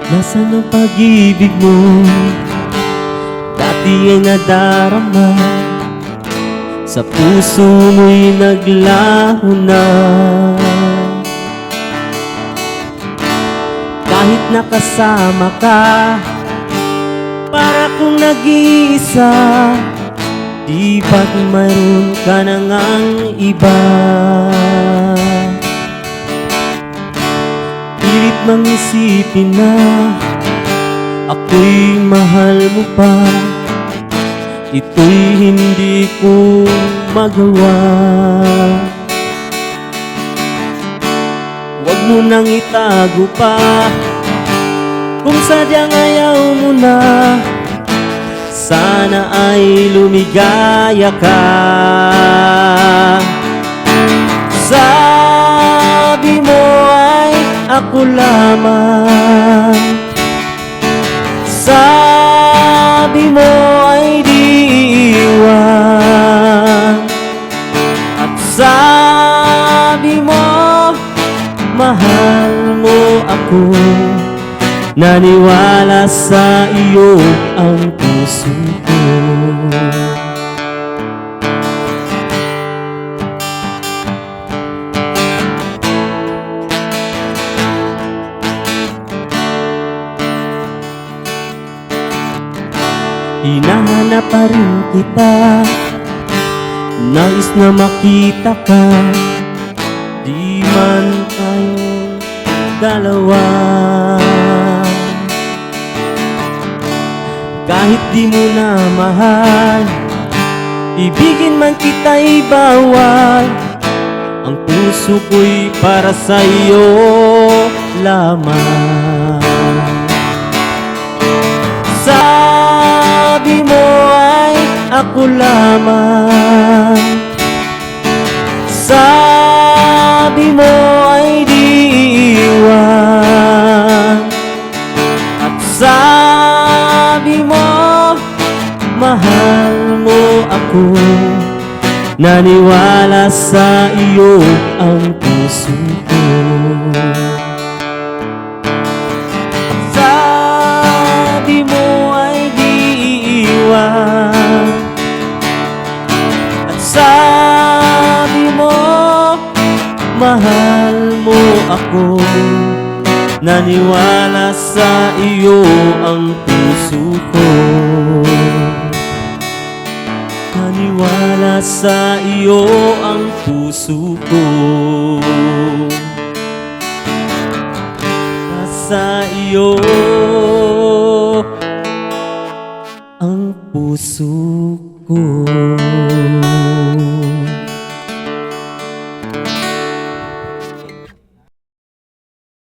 Nasaan ang pag-ibig mo? Dati ay nadarama, sa puso mo'y naglaho na. Kahit nakasama ka, para kong nag-iisa. Di ba't mayroon ka na ngang iba? Pilit mang isipin na ako'y mahal mo pa. Ito'y hindi ko magawa. Huwag mo nang itago pa, kung sadyang ayaw mo na. Sana ay lumigaya ka. Sabi mo ay ako lamang, sabi mo ay di iwan, at sabi mo mahal mo ako. Naniwala sa iyo ang puso ko. Hinahanap pa rin kita, nais na makita ka. Di man tayong dalawa, kahit di mo na mahal, ibigin man kita'y bawal. Ang puso ko'y para sa iyo lamang. Sabi mo ay ako lamang, sabi mo ay di iwan, at sabi mo mahal mo ako. Naniwala sa iyo ang puso ko. Sabi mo ay di iiwan, at sabi mo mahal mo ako. Naniwala sa iyo ang puso ko. Naniwala sa iyo ang puso ko. Sa iyo ang puso ko.